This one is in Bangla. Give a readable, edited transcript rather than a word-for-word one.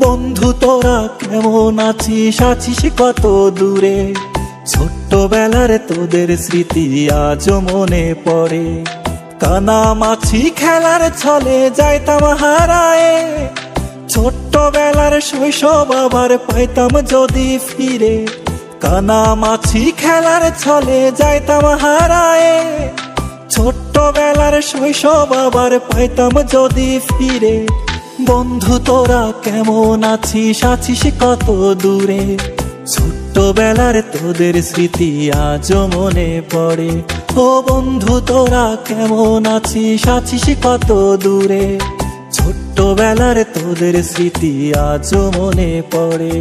বন্ধু তোরা কেমন আছিস, আছিস কত দূরে? ছোট্টবেলার তোদের স্মৃতি আজও মনে পড়ে। কানামাছি খেলার ছলে যাইতাম হারায়ে, ছোট্টবেলার শৈশব আবার পাইতাম যদি ফিরে। কানামাছি খেলার ছলে যাইতাম হারায়ে, ছোট্টবেলার শৈশব আবার পাইতাম যদি ফিরে। বন্ধু তোরা কেমন আছিস, আছিস কত দূরে? ছোট্টবেলার তোদের স্মৃতি আজও মনে পড়ে। ও বন্ধু তোরা কেমন আছিস, আছিস কত দূরে? ছোট্টবেলার তোদের স্মৃতি আজও মনে পড়ে।